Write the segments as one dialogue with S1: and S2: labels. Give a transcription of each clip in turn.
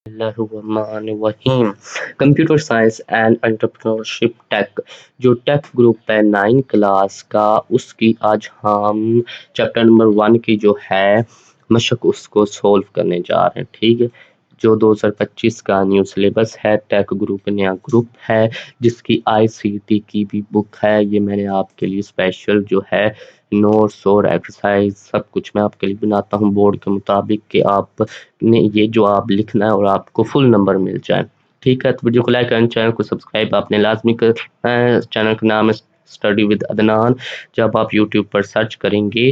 S1: बिस्मिल्लाहिर्रहमानिर्रहीम। Computer science and entrepreneurship tech जो tech group है 9 क्लास का, उसकी आज हम चैप्टर नंबर 1 की जो है मशक उसको सोल्व करने जा रहे हैं। ठीक है, जो 2025 का न्यू सिलेबस है, टेक ग्रुप नया ग्रुप है जिसकी आईसीटी की भी बुक है। ये मैंने आपके लिए स्पेशल जो है नोट्स और एक्सरसाइज सब कुछ मैं आपके लिए बनाता हूँ बोर्ड के मुताबिक कि आप ने ये जो आप लिखना है और आपको फुल नंबर मिल जाए। ठीक है, तो वीडियो को लाइक करें, चैनल को सब्सक्राइब आपने लाजमी करना है। चैनल का नाम है स्टडी विद अदनान। जब आप यूट्यूब पर सर्च करेंगे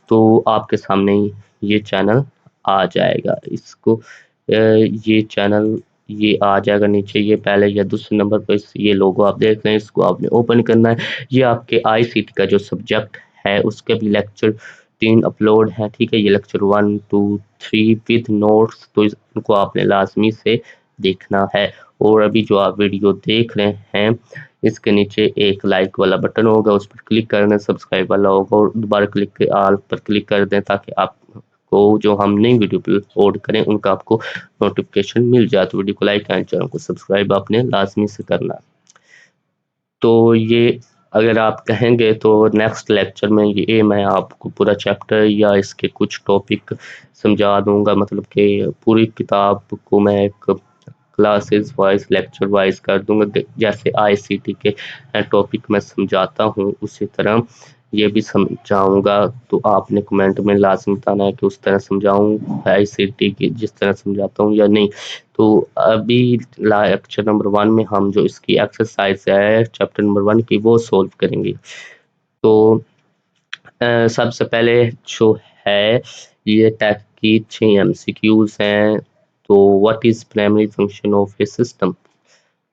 S1: तो आपके सामने ये चैनल आ जाएगा। इसको ये चैनल ये आ जाएगा नीचे, ये पहले या दूसरे नंबर पर ये लोगो आप देख रहे हैं, इसको आपने ओपन करना है। ये आपके आईसीटी का जो सब्जेक्ट है उसके भी लेक्चर 3 अपलोड है। ठीक है, ये लेक्चर 1 2 3 विद नोट्स, तो इनको आपने लाजमी से देखना है। और अभी जो आप वीडियो देख रहे हैं इसके नीचे एक लाइक वाला बटन होगा, उस पर क्लिक करना, सब्सक्राइब वाला होगा और दोबारा क्लिक ऑल पर क्लिक कर दें ताकि आपको जो हम नई वीडियो अपलोड करें उनका आपको नोटिफिकेशन मिल जाए। तो वीडियो को लाइक करें, चैनल को सब्सक्राइब आपने लाजमी से करना। तो ये अगर आप कहेंगे तो नेक्स्ट लेक्चर में ये मैं आपको पूरा चैप्टर या इसके कुछ टॉपिक समझा दूंगा, मतलब कि पूरी किताब को मैं एक क्लासेस वाइज लेक्चर वाइज कर दूंगा। जैसे आईसीटी के टॉपिक मैं समझाता हूँ उसी तरह ये भी समझाऊंगा। तो आपने कमेंट में लाजमी बताना है कि उस तरह समझाऊं आईसीटी की जिस तरह समझाता हूँ या नहीं। तो अभी लेक्चर नंबर 1 में हम जो इसकी एक्सरसाइज है चैप्टर नंबर 1 की वो सोल्व करेंगे। तो सबसे पहले जो है ये टैग की 6 एमसीक्यूज हैं। तो what is primary function of a system,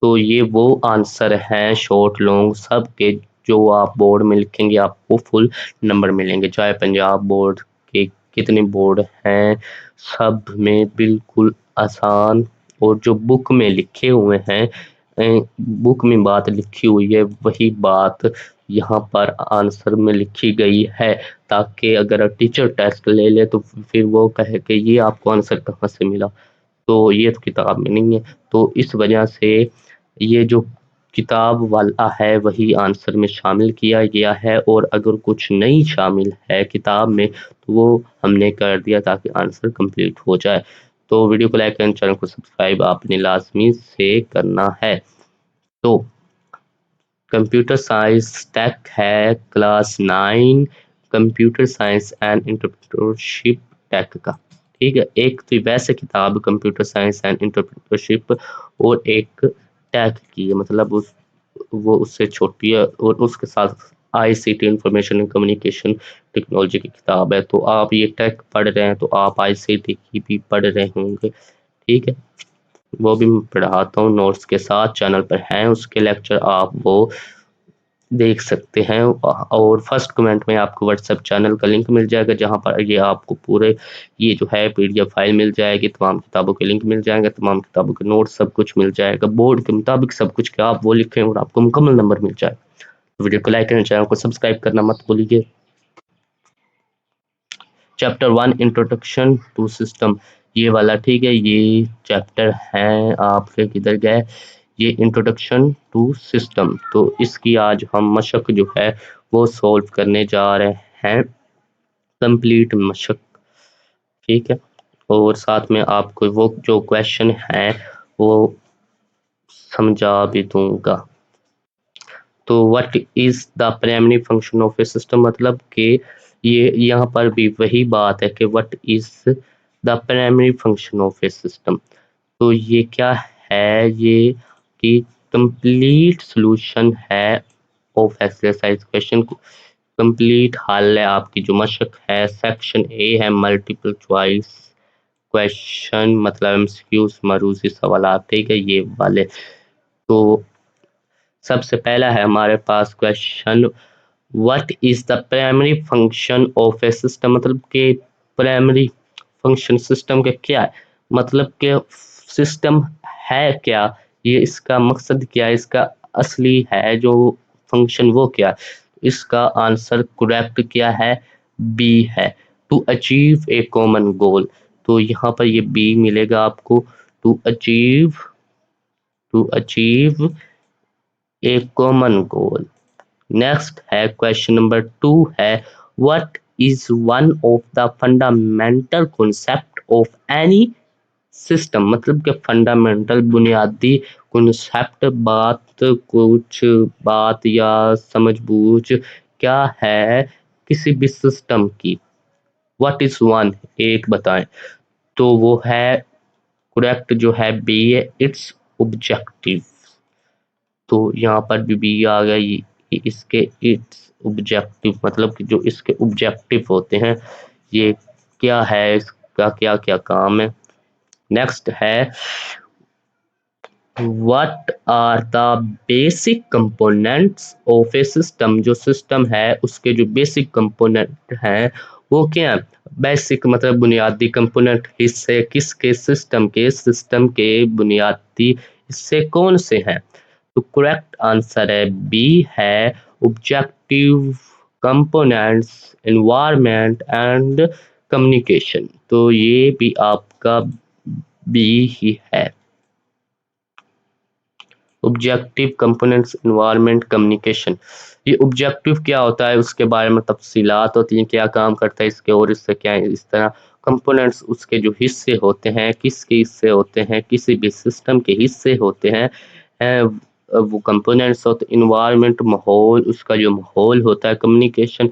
S1: तो ये वो आंसर हैं शॉर्ट लॉन्ग सब के जो आप बोर्ड में लिखेंगे आपको फुल नंबर मिलेंगे। चाहे पंजाब बोर्ड के कितने बोर्ड हैं सब में बिल्कुल आसान, और जो बुक में लिखे हुए हैं बुक में बात लिखी हुई है वही बात यहाँ पर आंसर में लिखी गई है, ताकि अगर टीचर टेस्ट ले ले तो फिर वो कहे कि ये आपको आंसर कहाँ से मिला, तो ये तो किताब में नहीं है। तो इस वजह से ये जो किताब वाला है वही आंसर में शामिल किया गया है, और अगर कुछ नहीं शामिल है किताब में तो वो हमने कर दिया ताकि आंसर कंप्लीट हो जाए। तो वीडियो को लाइक एंड चैनल को सब्सक्राइब आपने लाजमी से करना है। तो कंप्यूटर साइंस टेक है class 9 computer science and entrepreneurship tech का। ठीक है, एक तो वैसे किताब कंप्यूटर साइंस एंड एंटरप्रेन्योरशिप और एक टेक की है, मतलब वो उससे छोटी है और उसके साथ ICT information and communication technology की किताब है। तो आप ये टेक पढ़ रहे हैं तो आप आईसीटी की भी पढ़ रहे होंगे। ठीक है, वो भी मैं पढ़ाता हूँ नोट्स के साथ, चैनल पर हैं उसके लेक्चर, आप वो देख सकते हैं। और फर्स्ट कमेंट में आपको व्हाट्सएप चैनल का लिंक मिल जाएगा जहां पर ये आपको पूरे ये जो है पीडीएफ फाइल मिल जाएगी, तमाम किताबों के लिंक मिल जाएंगे, तमाम किताबों के नोट्स सब कुछ मिल जाएगा बोर्ड के मुताबिक सब कुछ कि आप वो लिखें और आपको मुकम्मल नंबर मिल जाए। तो वीडियो को लाइक करें, चैनल को सब्सक्राइब करना मत भूलिए। चैप्टर 1 इंट्रोडक्शन टू सिस्टम, ये वाला ठीक है, ये चैप्टर है आपके किधर गए, ये इंट्रोडक्शन टू सिस्टम। तो इसकी आज हम मशक जो है वो सॉल्व करने जा रहे हैं, कंप्लीट मशक। ठीक है, और साथ में आपको वो जो क्वेश्चन है वो समझा भी दूंगा। तो what is the primary function of a system, मतलब कि ये यहाँ पर भी वही बात है कि what is the primary function of a system. तो ये क्या है, ये कि कंप्लीट सॉल्यूशन है ऑफ एक्सरसाइज क्वेश्चन को, कंप्लीट हल है आपकी जो मशक है। सेक्शन ए है मल्टीपल चॉइस क्वेश्चन, मतलब एमसीक्यूज मरूजी सवाल, ठीक है ये वाले। तो सबसे पहला है हमारे पास question, what is the primary function of a system, मतलब कि प्राइमरी फंक्शन सिस्टम के क्या है, मतलब कि सिस्टम है क्या, ये इसका मकसद क्या है, इसका असली है जो फंक्शन वो क्या है। इसका आंसर करेक्ट क्या है, बी है, to achieve a common goal. तो यहाँ पर ये बी मिलेगा आपको, to achieve a common goal. Next है क्वेश्चन नंबर 2 है what is one of the fundamental concept of any system, मतलब कि फंडामेंटल बुनियादी कॉन्सेप्ट बात या समझ बूझ क्या है किसी भी सिस्टम की। व्हाट इज वन, एक बताएं। तो वो है करेक्ट जो है बी है, इट्स ऑब्जेक्टिव। तो यहाँ पर भी बी आ गया, ये इसके इट्स ऑब्जेक्टिव मतलब कि जो इसके ऑब्जेक्टिव होते हैं ये क्या है, इसका क्या क्या काम है। नेक्स्ट है what are the basic components of a system, जो सिस्टम है उसके जो बेसिक कंपोनेंट हैं वो क्या है। बेसिक मतलब बुनियादी, कंपोनेंट हिस्से किसके, सिस्टम के बुनियादी हिस्से कौन से हैं। तो करेक्ट आंसर है बी है objective components, environment and communication. तो ये भी आपका बी ही है, ऑब्जेक्टिव कंपोनेंट्स एनवायरनमेंट कम्युनिकेशन। ये ऑब्जेक्टिव क्या होता है उसके बारे में तफसीलात होती हैं, क्या काम करता है इसके और इससे क्या है। इस तरह कंपोनेंट्स उसके जो हिस्से होते हैं, किसके हिस्से होते हैं, किसी भी सिस्टम के हिस्से होते हैं वो कंपोनेंट्स होते। इन्वायरमेंट माहौल, उसका जो माहौल होता है। कम्युनिकेशन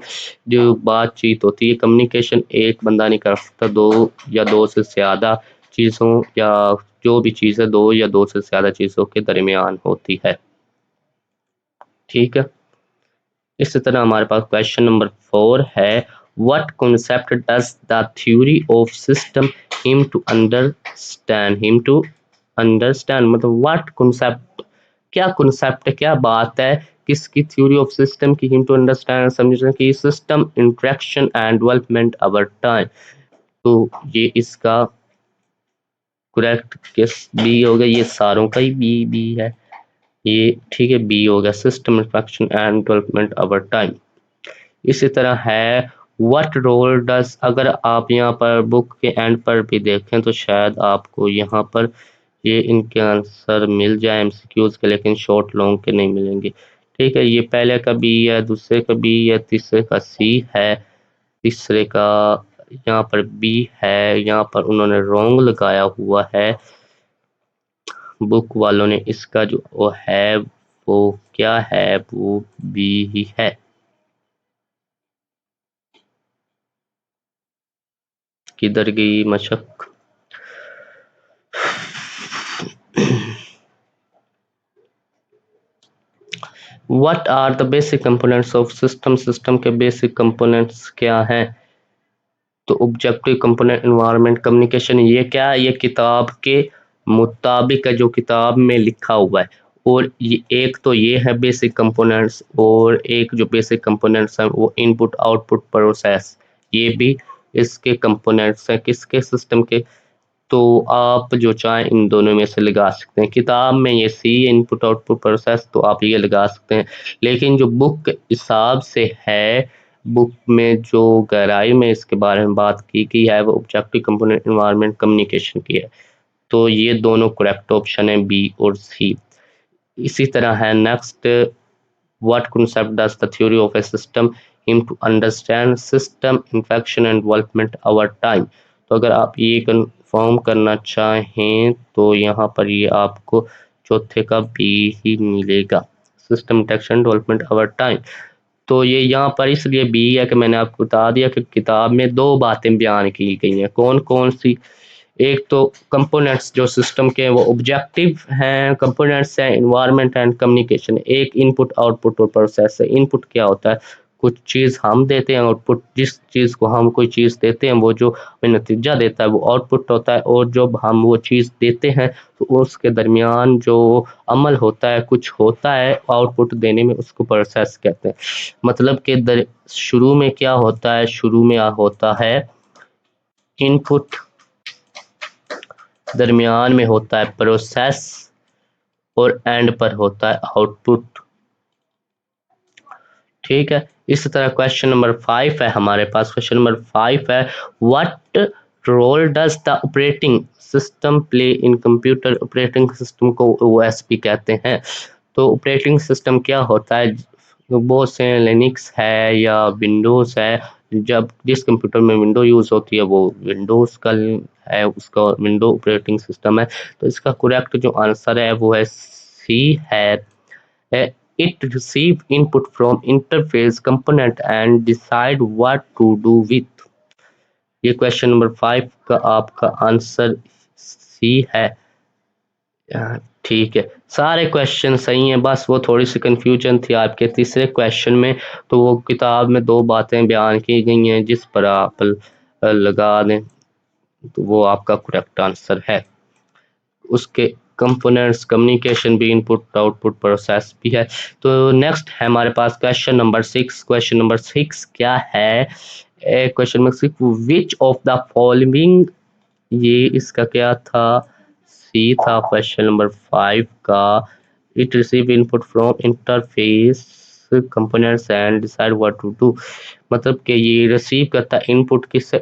S1: जो बातचीत होती है। कम्युनिकेशन एक बंदा नहीं कर सकता, दो या दो से ज़्यादा चीज़ों या जो भी चीज़ें दो या दो से ज़्यादा चीज़ों के दरमियान होती है। ठीक है, इसी तरह हमारे पास क्वेश्चन नंबर 4 है what concept does the theory of system aim to understand मतलब व्हाट कॉन्सेप्ट, क्या कॉन्सेप्ट, क्या बात है किसकी, थ्योरी ऑफ सिस्टम की, हिम टू अंडरस्टैंड समझने की, system interaction and development over time. तो ये इसका करेक्ट किस बी हो गया, ये सारों का ही बी है ये। ठीक है, बी हो गया, system interaction and development over time. इसी तरह है व्हाट रोल डज, अगर आप यहाँ पर बुक के एंड पर भी देखें तो शायद आपको यहाँ पर ये इनके आंसर मिल जाए एमसीक्यूज के, लेकिन शॉर्ट लॉन्ग के नहीं मिलेंगे। ठीक है, ये पहले का बी है, दूसरे का बी है, तीसरे का सी है, तीसरे का यहाँ पर बी है, यहाँ पर उन्होंने रॉन्ग लगाया हुआ है बुक वालों ने। इसका जो वो है वो क्या है, वो बी ही है। किधर गई मशक। What are the basic components of system, system के बेसिक कंपोनेंट्स क्या हैं। तो ऑब्जेक्टिव कंपोनेंट, एनवायरनमेंट, कम्युनिकेशन। ये क्या है, ये किताब के मुताबिक है जो किताब में लिखा हुआ है। और ये एक तो ये है बेसिक कंपोनेंट्स, और एक जो बेसिक कंपोनेंट्स हैं वो इनपुट आउटपुट प्रोसेस, ये भी इसके कंपोनेंट्स हैं किसके, सिस्टम के। तो आप जो चाहें इन दोनों में से लगा सकते हैं। किताब में ये सी इनपुट आउटपुट प्रोसेस, तो आप ये लगा सकते हैं। लेकिन जो बुक के हिसाब से है, बुक में जो गहराई में इसके बारे में बात की गई है वो ऑब्जेक्टिव कंपोनेंट, एनवायरनमेंट, कम्युनिकेशन की है। तो ये दोनों करेक्ट ऑप्शन है बी और सी। इसी तरह है next what concept does the theory of a system aim to understand system infection and development over time। तो अगर आप ये कंफर्म करना चाहें तो यहाँ पर ये आपको चौथे का बी ही मिलेगा, system infection development over time. तो ये यहाँ पर इसलिए बी है कि मैंने आपको बता दिया कि किताब में दो बातें बयान की गई हैं। कौन कौन सी, एक तो कंपोनेंट्स जो सिस्टम के वो ऑब्जेक्टिव हैं, कंपोनेंट्स हैं एनवायरनमेंट एंड कम्युनिकेशन। एक इनपुट आउटपुट और प्रोसेस है। इनपुट क्या होता है, कुछ चीज़ हम देते हैं, आउटपुट जिस चीज़ को हम कोई चीज़ देते हैं वो जो हमें नतीजा देता है वो आउटपुट होता है। और जब हम वो चीज़ देते हैं तो उसके दरमियान जो अमल होता है, कुछ होता है आउटपुट देने में, उसको प्रोसेस कहते हैं। मतलब कि शुरू में क्या होता है, शुरू में होता है इनपुट, दरमियान में होता है प्रोसेस और एंड पर होता है आउटपुट। ठीक है, इस तरह क्वेश्चन नंबर 5 है हमारे पास। क्वेश्चन नंबर 5 है what role does the operating system play in computer? Operating system को ओएस भी कहते हैं। तो ऑपरेटिंग सिस्टम क्या होता है? बहुत से लिनक्स है या विंडोज़ है, जब जिस कंप्यूटर में विंडो यूज़ होती है वो विंडोज़ का है, उसका विंडो ऑपरेटिंग सिस्टम है। तो इसका करेक्ट जो आंसर है वो है सी है। It receive input from interface component and decide what to do with. ये क्वेश्चन नंबर 5 का आपका आंसर सी है। ठीक है, सारे क्वेश्चन सही हैं, बस वो थोड़ी सी कंफ्यूजन थी आपके तीसरे क्वेश्चन में। तो वो किताब में दो बातें बयान की गई हैं, जिस पर आप लगा दें तो वो आपका करेक्ट आंसर है। उसके कंपोनेंट्स कम्युनिकेशन भी, इनपुट आउटपुट प्रोसेस भी है। तो नेक्स्ट है हमारे पास क्वेश्चन नंबर 6। क्वेश्चन नंबर 6 क्या है? Question number 6, which of the following, ये इसका क्या था? सी था क्वेश्चन नंबर 5 का। It receive input from interface components and decide what to do. मतलब कि ये रिसीव करता है इनपुट किससे?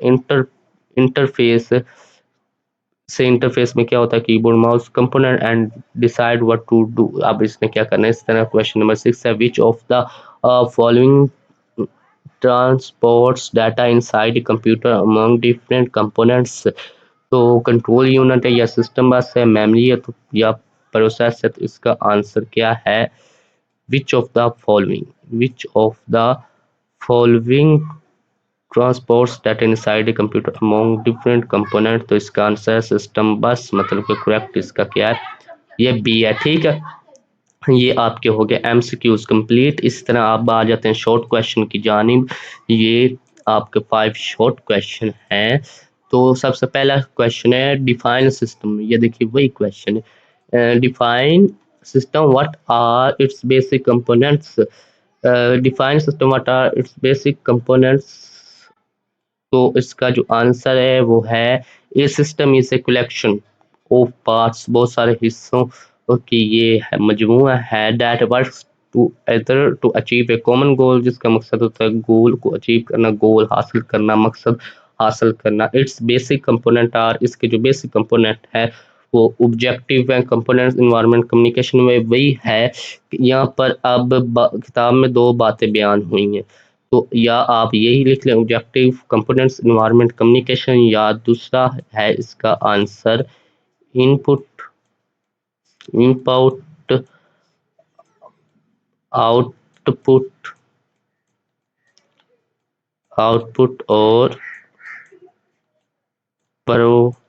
S1: इंटरफेस से। इंटरफेस में क्या होता है? Keyboard mouse component and decide what to do. अब इसने क्या करना है? इस तरह क्वेश्चन नंबर 6 है, which of the following transports data inside computer among different components. तो कंट्रोल यूनिट है या सिस्टम बस है, मेमोरी है तो या प्रोसेस है? तो इसका आंसर क्या है? Which of the following, which of the following transports data inside a computer among different component. तो इसका आंसर है सिस्टम बस, मतलब कि करेक्ट इसका क्या है? ये बी है। ठीक है, ये आपके हो गए एमसीक्यूज कंप्लीट। इस तरह आप आ जाते हैं शॉर्ट क्वेश्चन की जानिब। ये आपके 5 शॉर्ट क्वेश्चन हैं। तो सबसे पहला क्वेश्चन है डिफाइन सिस्टम। ये देखिए वही क्वेश्चन है, define system, what are its basic components. Define system, what are its basic components. तो इसका जो आंसर है वो है a system is a collection of parts, बहुत सारे हिस्सों की ये है मजमूआ है, that works to either to achieve a common goal, जिसका मकसद होता है गोल को अचीव करना, गोल हासिल करना, मकसद हासिल करना। इट्स बेसिक कंपोनेंट आर, इसके जो बेसिक कंपोनेंट है वो ऑब्जेक्टिव है, कंपोनेंट्स इन्वायरमेंट कम्युनिकेशन में वही है। यहाँ पर अब किताब में दो बातें बयान हुई हैं, तो या आप यही लिख लें ऑब्जेक्टिव कंपोनेंट्स इन्वायरमेंट कम्युनिकेशन, या दूसरा है इसका answer input input output output और प्रोसेस।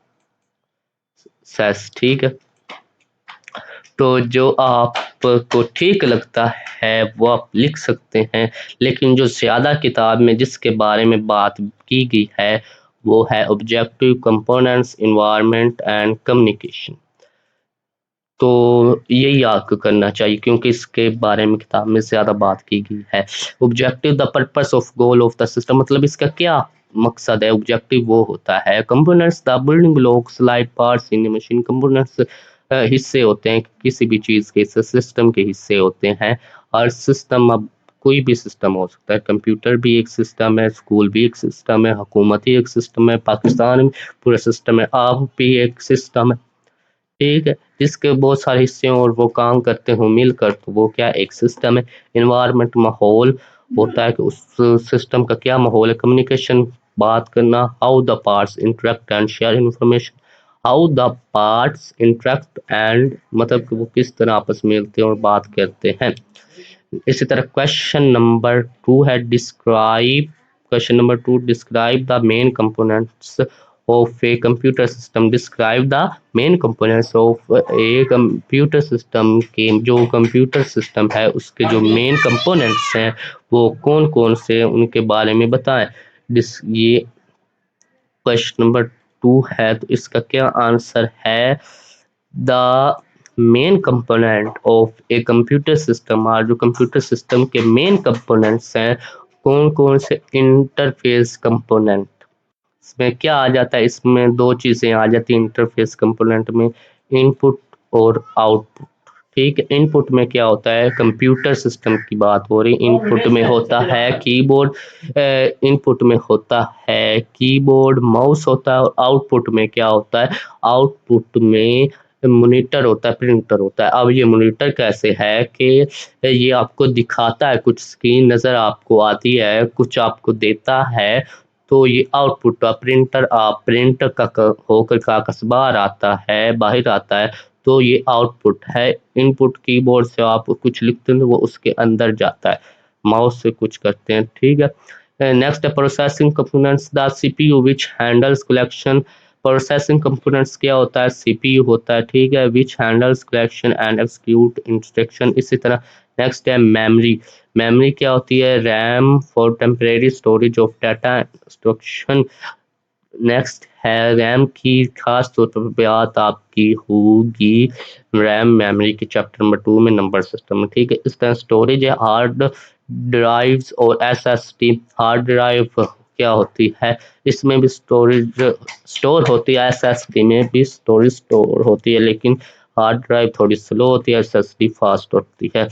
S1: ठीक है, तो जो आपको ठीक लगता है वो आप लिख सकते हैं, लेकिन जो ज़्यादा किताब में जिसके बारे में बात की गई है वो है objective components environment and communication. तो यही आपको करना चाहिए क्योंकि इसके बारे में किताब में ज़्यादा बात की गई है। Objective the purpose of goal of the system, मतलब इसका क्या मकसद है? ऑब्जेक्टिव वो होता है components the building blocks like parts in machine. Components हिस्से होते हैं किसी भी चीज़ के, हिस्से सिस्टम के हिस्से होते हैं। और सिस्टम अब कोई भी सिस्टम हो सकता है, कंप्यूटर भी एक सिस्टम है, स्कूल भी एक सिस्टम है, हुकूमती एक सिस्टम है, पाकिस्तान में पूरा सिस्टम है, आप भी एक सिस्टम है। ठीक है, जिसके बहुत सारे हिस्से हों और वो काम करते हों मिलकर, तो वो क्या एक सिस्टम है। इन्वायरमेंट माहौल होता है कि उस सिस्टम का क्या माहौल है। कम्युनिकेशन बात करना, how the parts interact and share information. How the parts interact and मतलब कि वो किस तरह आपस में मिलते हैं और बात करते हैं। इसी तरह क्वेश्चन नंबर 2 है describe. Question number 2, describe the main components of a computer system. Describe the main components of a computer system, के जो कंप्यूटर सिस्टम है उसके जो मेन कंपोनेंट्स हैं वो कौन कौन से, उनके बारे में बताएं। ये क्वेश्चन नंबर 2 है, तो इसका क्या आंसर है? The main component of a computer system, और जो कंप्यूटर सिस्टम के मेन कंपोनेंट्स हैं कौन कौन से? Interface component. इसमें क्या आ जाता है? इसमें दो चीज़ें आ जाती हैं इंटरफेस कंपोनेंट में, इनपुट और आउटपुट। ठीक है। इनपुट में क्या होता है, कंप्यूटर सिस्टम की बात हो रही, इनपुट में होता है कीबोर्ड, इनपुट में होता है कीबोर्ड, माउस होता है, और आउटपुट में क्या होता है, आउटपुट में मॉनिटर होता है, प्रिंटर होता है। अब ये मॉनिटर कैसे है कि ये आपको दिखाता है, कुछ स्क्रीन नज़र आपको आती है, कुछ आपको देता है, तो ये आउटपुट प्रिंटर प्रिंट का होकर कागज बाहर आता है, बाहर आता है, तो ये आउटपुट है। इनपुट कीबोर्ड से आप कुछ लिखते हैं वो उसके अंदर जाता है, माउस से कुछ करते हैं, ठीक है। नेक्स्ट है processing components, the CPU which handles collection. Processing components क्या होता है, सीपीयू होता है, ठीक है, which handles collection and execute instruction. इसी तरह नेक्स्ट है मेमोरी। मेमोरी क्या होती है, RAM for temporary storage of data instruction. Next है रैम की खास तौर पर बात आपकी होगी रैम मेमोरी के चैप्टर नंबर 2 में, नंबर सिस्टम, ठीक है। इस तरह स्टोरेज है हार्ड ड्राइव्स और एसएसडी। हार्ड ड्राइव क्या होती है, इसमें भी स्टोरेज स्टोर होती है, एसएसडी में भी स्टोरेज स्टोर होती है, लेकिन हार्ड ड्राइव थोड़ी स्लो होती है, एसएसडी फास्ट होती है।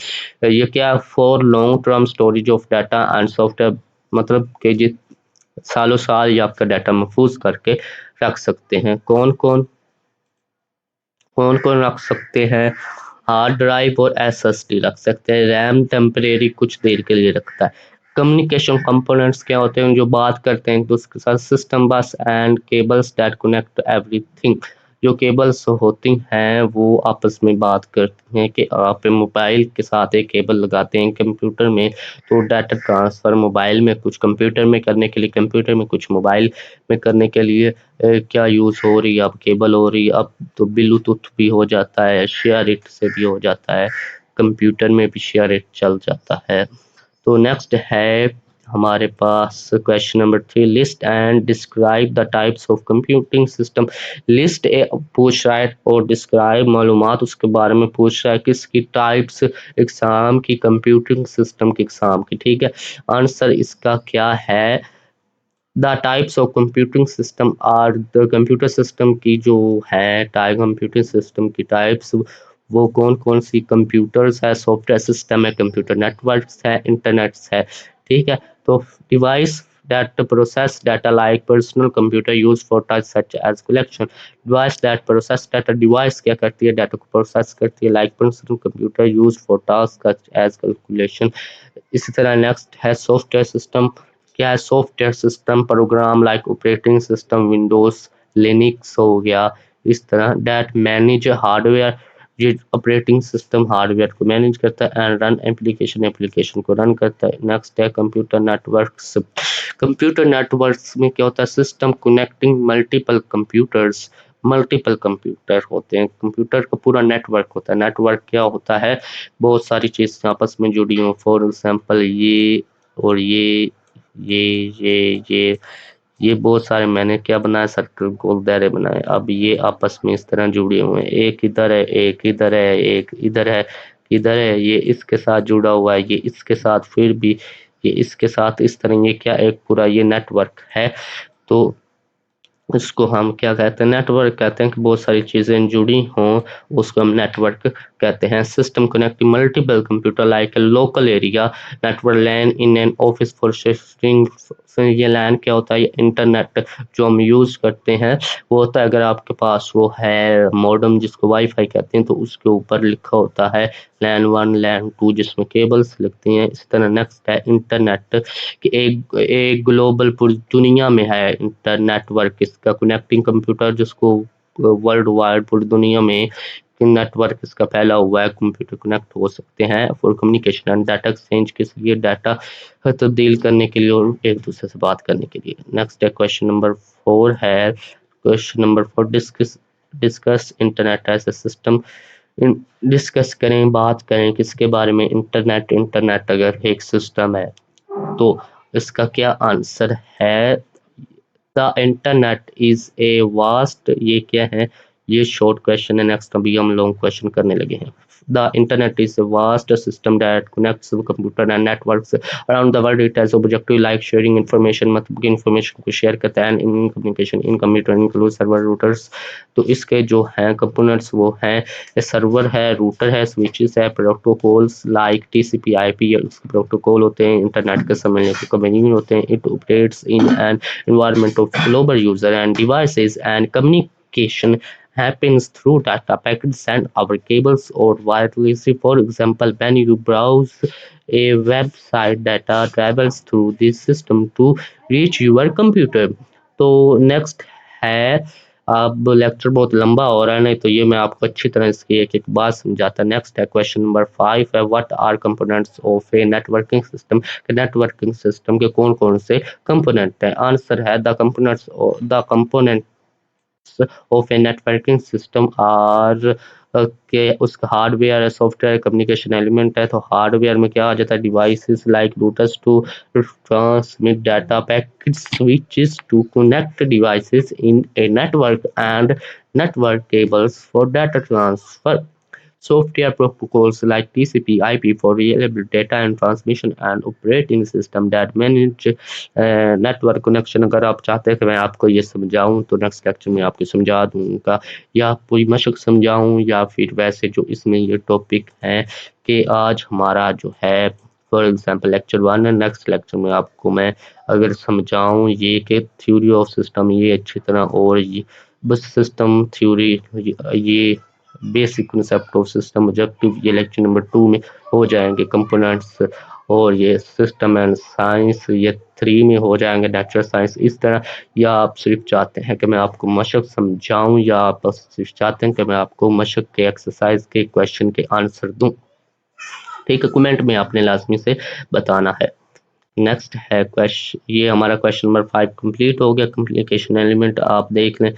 S1: ये क्या, for long term storage of data and software, मतलब कि सालों साल ये आपका डाटा महफूज करके रख सकते हैं। कौन कौन रख सकते हैं, हार्ड ड्राइव और एसएसडी रख सकते हैं। रैम टेम्परेरी कुछ देर के लिए रखता है। कम्युनिकेशन कंपोनेंट्स क्या होते हैं, जो बात करते हैं तो उसके साथ सिस्टम बस and cables that connect everything. जो केबल्स होती हैं वो आपस में बात करती हैं कि आप मोबाइल के साथ एक केबल लगाते हैं कंप्यूटर में, तो डाटा ट्रांसफ़र मोबाइल में कुछ कंप्यूटर में करने के लिए, कंप्यूटर में कुछ मोबाइल में करने के लिए क्या यूज़ हो रही है, अब केबल हो रही है, अब तो ब्लूटूथ भी हो जाता है, शेयर इट से भी हो जाता है, कंप्यूटर में भी शेयर इट चल जाता है। तो नेक्स्ट है हमारे पास question number 3, list and describe the types of computing system. List पूछ रहा है और डिस्क्राइब मालूमात उसके बारे में पूछ रहा है, किसकी टाइप्स, एग्जाम की, कंप्यूटिंग सिस्टम की, एग्जाम की, ठीक है। आंसर इसका क्या है, the types of computing system are, the computer system की जो है टाइप, कंप्यूटिंग सिस्टम की टाइप्स वो कौन कौन सी, कंप्यूटर्स है, सॉफ्टवेयर सिस्टम है, कंप्यूटर नेटवर्क्स है, इंटरनेट्स है, ठीक है। तो device that process data like personal computer used for touch such as collection। device that process data, device क्या करती है, डाटा को प्रोसेस करती है, like personal computer used for tasks such as calculation। इसी तरह नेक्स्ट है सॉफ्टवेयर सिस्टम, क्या है, software system program like operating system, Windows, Linux हो गया। इस तरह डैट मैनेज हार्डवेयर, ये ऑपरेटिंग सिस्टम हार्डवेयर को मैनेज करता है, एंड रन एप्लीकेशन, एप्लीकेशन को रन करता है। नेक्स्ट है कंप्यूटर नेटवर्क्स। कंप्यूटर नेटवर्क्स में क्या होता है, system connecting multiple computers. Multiple computer होते हैं, कंप्यूटर का पूरा नेटवर्क होता है। नेटवर्क क्या होता है, बहुत सारी चीज़ें आपस में जुड़ी हों, फॉर एग्जांपल ये और ये ये बहुत सारे मैंने क्या बनाया, सर्कल गोल दायरे बनाए। अब ये आपस में इस तरह जुड़े हुए हैं, एक इधर है, एक इधर है, एक इधर है, इधर है, ये इसके साथ जुड़ा हुआ है, ये इसके साथ, फिर भी ये इसके साथ, इस तरह ये क्या, एक पूरा ये नेटवर्क है। तो इसको हम क्या कहते हैं, नेटवर्क कहते हैं कि बहुत सारी चीज़ें जुड़ी हों, उसको हम नेटवर्क कहते हैं। System connecting multiple computer like a local area network LAN in an office for sharing. ये लैन क्या होता है, ये इंटरनेट जो हम यूज़ करते हैं वो होता है, अगर आपके पास वो है मॉडेम जिसको वाईफाई कहते हैं, तो उसके ऊपर लिखा होता है लैन 1 लैन 2 जिसमें केबल्स लगती हैं। इस तरह नेक्स्ट है इंटरनेट कि एक ग्लोबल पूरी दुनिया में है इंटरनेटवर्क, इसका कनेक्टिंग कंप्यूटर जिसको वर्ल्ड वाइड पूरी दुनिया में नेटवर्क इसका फैला हुआ है, कंप्यूटर कनेक्ट हो सकते हैं for communication and data exchange, किस लिए, डाटा तब्दील करने के लिए और एक दूसरे से बात करने के लिए। नेक्स्ट है क्वेश्चन नंबर 4 है, question number 4, discuss internet as a system. Discuss करें, बात करें किसके बारे में, इंटरनेट। इंटरनेट अगर एक सिस्टम है तो इसका क्या आंसर है, the internet is a vast, ये क्या है, ये शॉर्ट क्वेश्चन है। नेक्स्ट अभी हम लॉन्ग क्वेश्चन करने लगे हैं। The internet is a vast system that connects computer and networks around the world. It has objective like sharing information, मतलब कि information को share करता है। in communication in computer include server routers। तो इसके जो हैं कंपोनेंट्स वो हैं सर्वर है, रूटर है, स्विचेस है, protocols like TCP IP protocol होते हैं, इंटरनेट के समझने के कम्युनिकेशन होते हैं। It operates in an environment of global user and devices, and communication happens through data packets sent over cables or wirelessly. For example, when you browse a website, data travels through this system to reach your computer। तो next है, अब lecture बहुत लंबा हो रहा है, नहीं तो ये मैं आपको अच्छी तरह इसकी एक एक बात समझाता। नेक्स्ट है क्वेश्चन नंबर 5 है, what are components of a networking system. Networking system के कौन कौन से कंपोनेंट है। आंसर है the components of a networking system are के उसका हार्डवेयर है, सॉफ्टवेयर, कम्युनिकेशन एलिमेंट है। तो हार्डवेयर में क्या आ जाता है, devices like routers to transmit data, packets, switches to connect devices in a network, and network cables for data transfer, software protocols like TCP IP for reliable data and transmission, and operating system that manage network connection. अगर आप चाहते हैं कि मैं आपको ये समझाऊं तो नेक्स्ट लेक्चर में आपको समझा दूंगा, या पूरी मशक समझाऊं, या फिर वैसे जो इसमें ये टॉपिक है कि आज हमारा जो है फॉर एग्जांपल लेक्चर 1 है, नेक्स्ट लेक्चर में आपको मैं अगर समझाऊं ये कि थ्योरी ऑफ सिस्टम ये अच्छी तरह, और ये बस सिस्टम थ्योरी, ये basic concept of system objective ये लेक्चर नंबर 2 में हो जाएंगे। कंपोनेंट्स और ये सिस्टम एंड साइंस ये 3 में हो जाएंगे, नेचुरल साइंस इस तरह। या आप सिर्फ चाहते हैं कि मैं आपको मशक समझाऊं, या आप बस सिर्फ चाहते हैं कि मैं आपको मशक के एक्सरसाइज के क्वेश्चन के आंसर दूं, ठीक है, कमेंट में आपने लाजमी से बताना है। नेक्स्ट है क्वेश्चन, ये हमारा क्वेश्चन नंबर 5 कंप्लीट हो गया। कम्युनिकेशन एलिमेंट आप देख लें,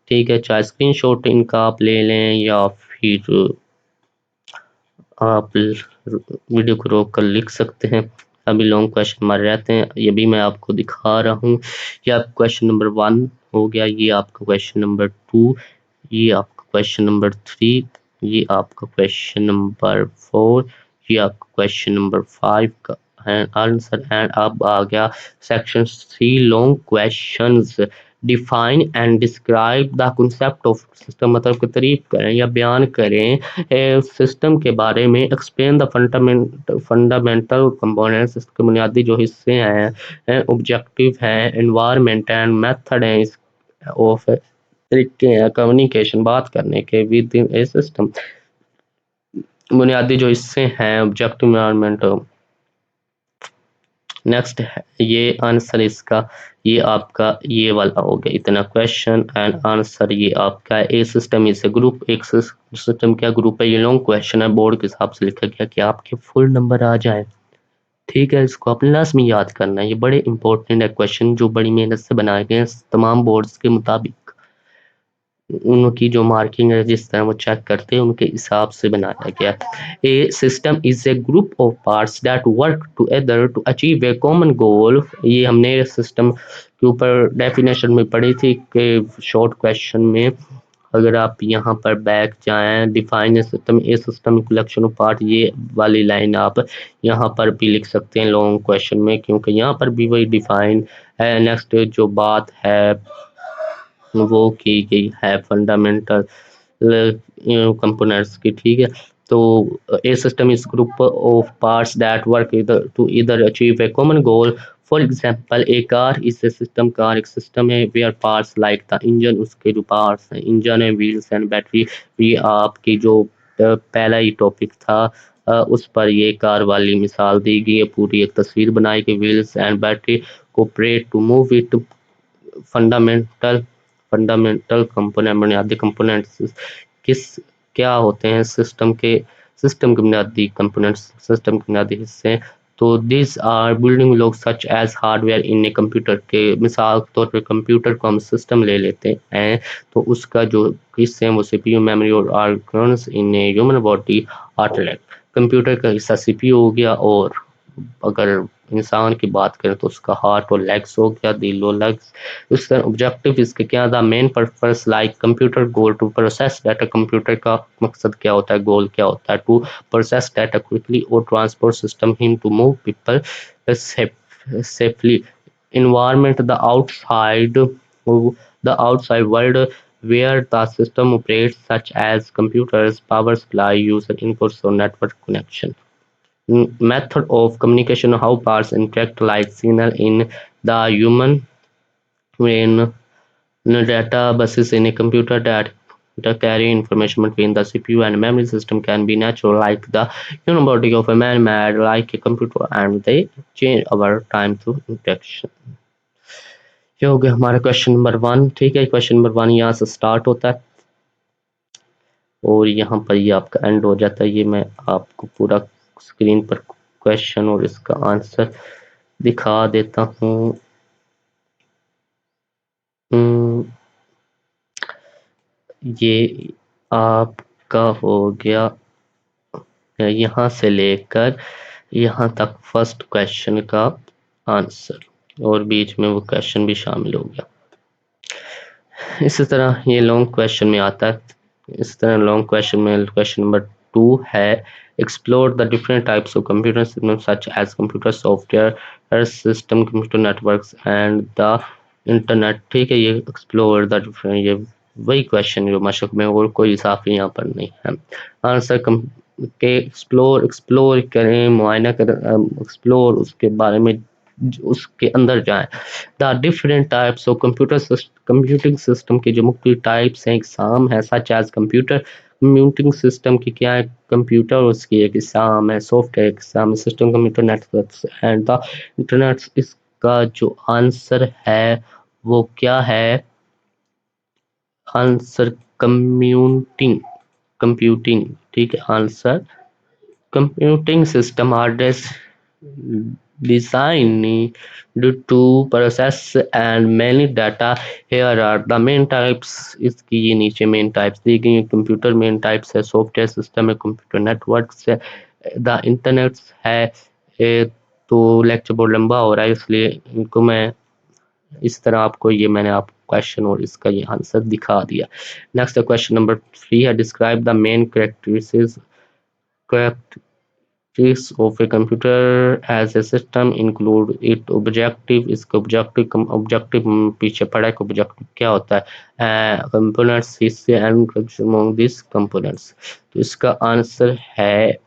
S1: ठीक है, चाहे स्क्रीनशॉट इनका आप ले लें या फिर आप वीडियो को रोक कर लिख सकते हैं। अभी लॉन्ग क्वेश्चन हमारे रहते हैं, ये भी मैं आपको दिखा रहा हूँ। ये आपका क्वेश्चन नंबर 1 हो गया, ये आपका क्वेश्चन नंबर 2, ये आपका क्वेश्चन नंबर 3, ये आपका क्वेश्चन नंबर 4, ये आपका क्वेश्चन नंबर 5 का आंसर। एंड अब आ गया section 3 long questions. Define and describe the concept of system, मतलब कि तारीफ करें या बयान करें सिस्टम के बारे में। एक्सप्लेन द फंडामेंटल कंपोनेंट्स, इसके बुनियादी जो हिस्से हैं, ऑब्जेक्टिव हैं, एनवायरनमेंट एंड मेथड हैं ऑफ तरीके हैं कम्युनिकेशन बात करने के विद इन ए सिस्टम। बुनियादी जो हिस्से हैं, ऑब्जेक्टिव, एनवायरनमेंट। नेक्स्ट है ये आंसर इसका, ये आपका ये वाला हो गया इतना क्वेश्चन एंड आंसर। ये आपका ए सिस्टम इज ए ग्रुप, एक सिस्टम क्या ग्रुप है। ये लॉन्ग क्वेश्चन है, बोर्ड के हिसाब से लिखा गया कि आपके फुल नंबर आ जाए, ठीक है, इसको अपने लाजमी याद करना है। ये बड़े इंपॉर्टेंट है क्वेश्चन, जो बड़ी मेहनत से बनाए गए हैं तमाम बोर्ड्स के मुताबिक। उनकी जो मार्किंग है जिस तरह वो चेक करते हैं उनके हिसाब से बनाया गया। A system is a group of parts that work together to achieve a common goal. ये हमने सिस्टम के ऊपर डेफिनेशन में पढ़ी थी कि शॉर्ट क्वेश्चन में। अगर आप यहाँ पर बैक जाएं, define a system, A system collection of part, ये वाली लाइन आप यहाँ पर भी लिख सकते हैं लॉन्ग क्वेश्चन में, क्योंकि यहाँ पर भी वही डिफाइन है। नेक्स्ट जो बात है वो की गई है फंडामेंटल कंपोनेंट्स की, ठीक है। तो a system is group of parts that work to either achieve a common goal. For example a car is a system, car एक सिस्टम है। Where parts like the engine, उसके जो पार्ट्स हैं, engine है, व्हील्स एंड बैटरी। ये आपकी जो पहला ही टॉपिक था उस पर ये कार वाली मिसाल दी गई है, पूरी एक तस्वीर बनाई गई। Wheels and battery cooperate to move it. Fundamental fundamental component, बुनियादी कंपोनेंट्स किस क्या होते हैं सिस्टम के बुनियादी कंपोनेंट्स, सिस्टम के बुनियादी हिस्से। तो this are building blocks such as hardware in a computer के, मिसाल के तौर पर कंप्यूटर को हम सिस्टम ले लेते हैं तो उसका जो हिस्से हैं वो सीपीयू, मेमोरी और organs in a human body आर्टलेट। कंप्यूटर का हिस्सा सीपीयू हो गया और अगर इंसान की बात करें तो उसका हार्ट और लेग्स हो गया, दी लो लेग्स। उस तरह ऑब्जेक्टिव इसके क्या, the main purpose like computer goal to process data, computer का मकसद क्या होता है, गोल क्या होता है, टू प्रोसेस डाटा क्विकली और transport system aim to move people safely environment, the outside world where the system operates, such as computers, power supply, user inputs, or network connection. Method of communication, how parts interact like signal in the human brain, data buses in a computer that carry information between the CPU and memory system can be natural, like the human body of a man made like a computer, and they change over time through interaction. ये हो गया हमारा question number 1। ठीक है, question number 1 यहाँ से start होता है और यहाँ पर ये आपका एंड हो जाता है। ये मैं आपको पूरा स्क्रीन पर क्वेश्चन और इसका आंसर दिखा देता हूँ। ये आपका हो गया यहाँ से लेकर यहाँ तक फर्स्ट क्वेश्चन का आंसर, और बीच में वो क्वेश्चन भी शामिल हो गया। इसी तरह ये लॉन्ग क्वेश्चन में आता है। इस तरह लॉन्ग क्वेश्चन में क्वेश्चन नंबर 2 है, explore the different types of computer system such as computer software system, computer networks and the internet. ठीक है, ये एक्सप्लोर द डिफरेंट, ये वही क्वेश्चन जो मशक में, और कोई इजाफी यहाँ पर नहीं है। आंसर के एक्सप्लोर करें, मुआयना करें, एक्सप्लोर उसके बारे में उसके अंदर जाएं। The different types of computing system के जो मुख्तलिफ टाइप्स हैं, एग्जाम है, such as computer computing system की क्या है, कंप्यूटर उसकी एक एग्जाम है, software exam, system computer networks and the internet. इसका जो आंसर है वो क्या है, आंसर कंप्यूटिंग, कंप्यूटिंग। ठीक है, answer computing system are designed to process and manage data. Here are the main types। इसकी ये नीचे मेन टाइप्स दी गई हैं। कंप्यूटर मेन टाइप्स है, सॉफ्टवेयर सिस्टम है, कंप्यूटर नेटवर्क्स है, द इंटरनेट है। तो लेक्चर बहुत लंबा हो रहा है इसलिए इनको मैं इस तरह आपको ये मैंने आपको क्वेश्चन और इसका ये आंसर दिखा दिया। नेक्स्ट क्वेश्चन नंबर 3 है, describe the main characteristics of a computer as a system include it objective। इसका ऑब्जेक्टिव पीछे पड़ा है, ऑब्जेक्टिव क्या होता है, कंपोनेंट्स, हिस्से एंड अमंग दिस कंपोनेंट्स। तो इसका आंसर है,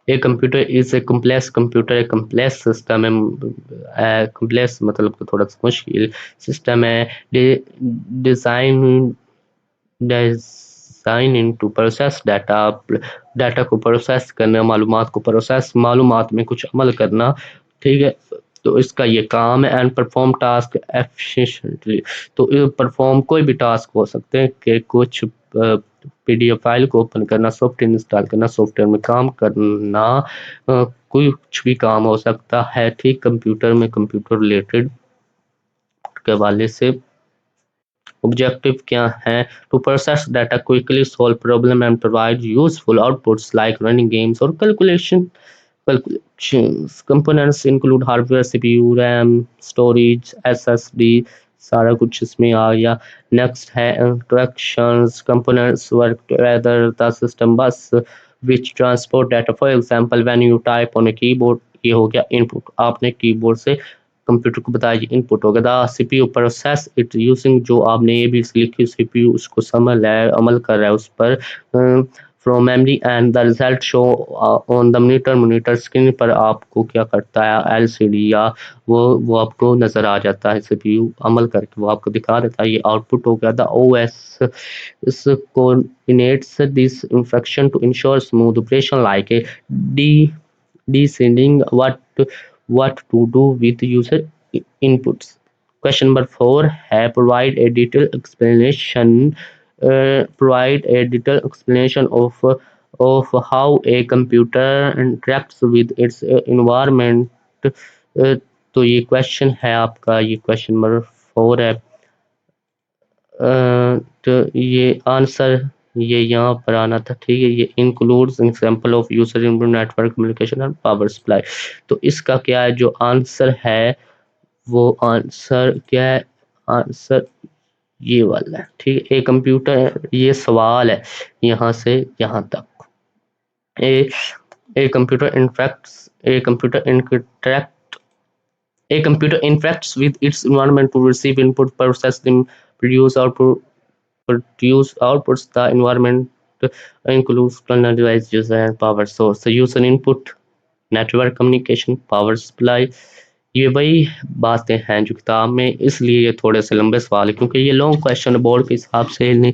S1: a computer is a complex computer, A complex system है, कम्प्लेक्स मतलब तो थोड़ा सा मुश्किल सिस्टम है, design design into process data, data को प्रोसेस करना, मालूमात को प्रोसेस, मालूमात में कुछ अमल करना। ठीक है, तो इसका ये काम है। एंड परफॉर्म टास्क एफिशिएंटली, तो परफॉर्म कोई भी टास्क हो सकते हैं कि कुछ पीडीएफ फाइल को ओपन करना, सॉफ्टवेयर इंस्टॉल करना, सॉफ्टवेयर में काम करना, कुछ भी काम हो सकता है। ठीक, कंप्यूटर में कंप्यूटर रिलेटेड के हवाले से ऑब्जेक्टिव क्या है, to process data quickly, solve problem and provide useful outputs like running games और calculations। Components include hardware, CPU, RAM, storage, SSD, सारा कुछ इसमें आ गया। नेक्स्ट है instructions, components work together the system बस which transport data, for example when you type on a keyboard। ये हो गया इनपुट, आपने कीबोर्ड से कंप्यूटर को बताया इनपुट होगा। The CPU process it using, जो आपने ये भी लिखी सीपीयू उसको समझ रहा है, अमल कर रहा है उस पर, from memory and the result show on the monitor, monitor screen पर आपको क्या करता है, एलसीडी या वो आपको नजर आ जाता है, सीपीयू अमल करके वो आपको दिखा देता है। ये आउटपुट हो गया। द ओएस इस coordinates this instruction to ensure smooth operation like a deciding what to do with user inputs। Question number 4 है, provide a detailed explanation of how a computer interacts with its environment। तो ये question है आपका, ये question number 4 है। तो ये answer ये यहाँ पर आना था, ठीक है। ये includes example of user input network communication and power supply. तो इसका क्या है जो आंसर है, वो आंसर क्या है, आंसर ये वाला है, ठीक है। ए कंप्यूटर, ये सवाल है यहाँ से यहाँ तक। A a computer interacts a computer interact A computer interacts with its environment to receive input, process them, produce outputs. The environment includes external device, user, and power source. So user input, network communication, power supply, ये वही बातें हैं जो किताब में, इसलिए ये थोड़े से लंबे सवाल है क्योंकि ये लॉन्ग क्वेश्चन बोर्ड के हिसाब से नहीं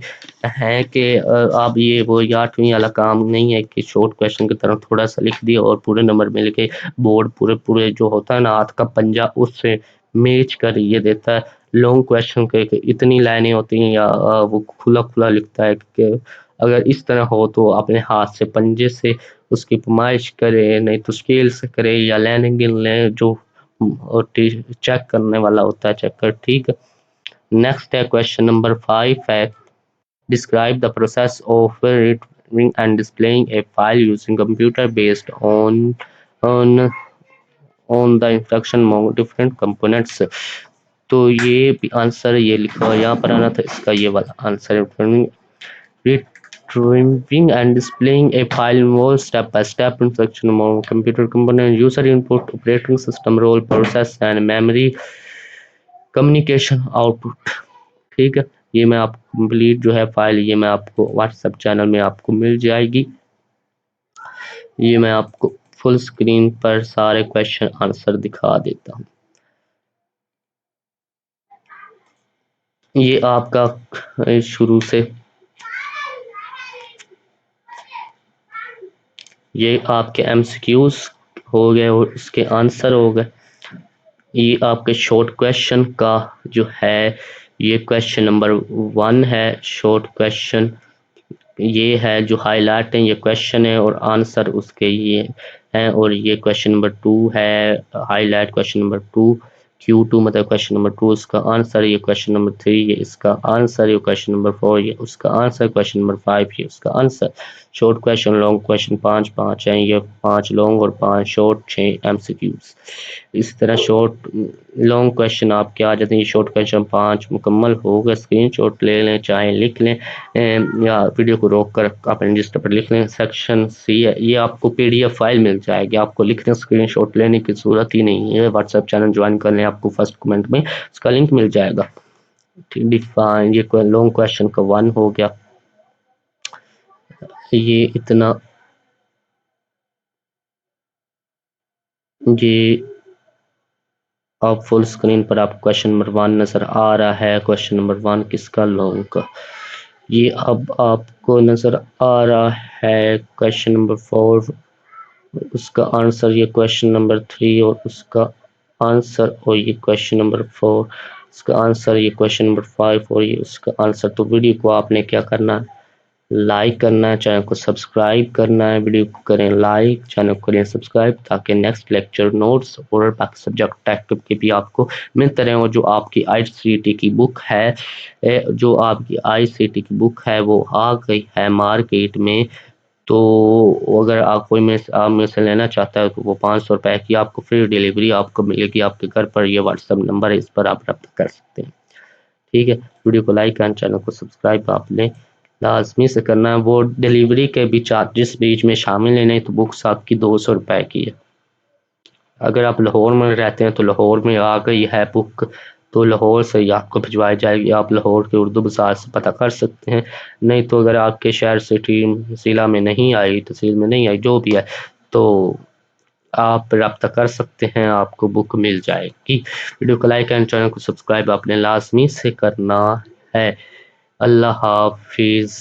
S1: है कि आप ये वो 8वीं वाला काम नहीं है कि शॉर्ट क्वेश्चन की तरह थोड़ा सा लिख दिया और पूरे नंबर मिल के। बोर्ड पूरे पूरे जो होता है ना हाथ का पंजा, उससे मेच कर ये देता है। लॉन्ग क्वेश्चन के इतनी लाइनें होती हैं या वो खुला खुला लिखता है कि अगर इस तरह हो तो अपने हाथ से पंजे से उसकी पैमाइश करे, नहीं तो स्केल से करे या लेने गिन लें जो और चेक करने वाला होता है, चेक कर, ठीक है। नेक्स्ट है क्वेश्चन नंबर 5 है, describe the process of retrieving and displaying a file using computer based on on the instruction among different components। तो ये भी आंसर ये लिखा हुआ यहाँ पर आना था, इसका ये वाला आंसर है। Retrieving and displaying a file involves step-by-step instruction among computer component, user input, operating system role, process and memory communication output, ठीक है। ये मैं आपको कंप्लीट जो है फाइल, ये मैं आपको व्हाट्सएप चैनल में आपको मिल जाएगी। ये मैं आपको फुल स्क्रीन पर सारे क्वेश्चन आंसर दिखा देता हूँ। ये आपका शुरू से, ये आपके एमसीक्यूज हो गए और इसके आंसर हो गए। ये आपके शॉर्ट क्वेश्चन का जो है, ये क्वेश्चन नंबर 1 है शॉर्ट क्वेश्चन, ये है जो हाईलाइट है, ये क्वेश्चन है और आंसर उसके ये हैं। और ये क्वेश्चन नंबर 2 है हाईलाइट, क्वेश्चन नंबर 2 Q2 मतलब क्वेश्चन नंबर 2 इसका आंसर, ये क्वेश्चन नंबर 3 ये इसका आंसर, ये क्वेश्चन नंबर 4 ये उसका आंसर, क्वेश्चन नंबर 5 ये उसका answer. Short question, long question 5 हैं, ये 5 लॉन्ग और 5 शॉर्ट, 6 एमसीक्यूज। इस तरह शॉर्ट लॉन्ग क्वेश्चन आपके आ जाते हैं। शॉर्ट क्वेश्चन 5 मुकम्मल हो गए, स्क्रीनशॉट ले लें, चाहे लिख लें या वीडियो को रोक कर आप रजिस्टर पर लिख लें। सेक्शन सी है, ये आपको पीडीएफ फाइल मिल जाएगी, आपको लिखने स्क्रीनशॉट लेने की जरूरत ही नहीं है। व्हाट्सएप चैनल ज्वाइन कर लें, आपको फर्स्ट कमेंट में उसका लिंक मिल जाएगा। डिफाइन, ये लॉन्ग क्वेश्चन का 1 हो गया, ये इतना, ये आप फुल स्क्रीन पर आप क्वेश्चन नंबर 1 नजर आ रहा है। क्वेश्चन नंबर 1 किसका, लॉन्ग का। ये अब आपको नजर आ रहा है क्वेश्चन नंबर 4, उसका आंसर, ये क्वेश्चन नंबर 3 और उसका आंसर, और ये क्वेश्चन नंबर 4 उसका आंसर, ये क्वेश्चन नंबर 5 और ये उसका आंसर। तो वीडियो को आपने क्या करना है, लाइक करना है, चैनल को सब्सक्राइब करना है। वीडियो को करें लाइक, चैनल को करें सब्सक्राइब, ताकि नेक्स्ट लेक्चर नोट्स और बाकी सब्जेक्ट टैग के भी आपको मिलते रहे। और जो आपकी आईसीटी की बुक है, जो आपकी आईसीटी की बुक है वो आ गई है मार्केट में। तो अगर आप कोई में आप में से लेना चाहता है तो वो 500 रुपए की आपको फ्री डिलीवरी आपको मिलेगी आपके घर पर। ये व्हाट्सएप नंबर है, इस पर आप रब्ता कर सकते हैं, ठीक है। वीडियो को लाइक करना, चैनल को सब्सक्राइब आपने लाजमी से करना है। वो डिलीवरी के भी चार्जेस बीच में शामिल है, नहीं तो बुक्स आपकी 200 रुपए की है। अगर आप लाहौर में रहते हैं तो लाहौर में आ गई है बुक, तो लाहौर से ही आपको भिजवाई जाएगी। आप लाहौर के उर्दू बाजार से पता कर सकते हैं। नहीं तो अगर आपके शहर सिटी ज़िला में नहीं आई, तहसील में नहीं आई, जो भी है, तो आप रब्ता कर सकते हैं, आपको बुक मिल जाएगी। वीडियो को लाइक एंड चैनल को सब्सक्राइब आपने लाजमी से करना है। अल्लाह हाफिज़।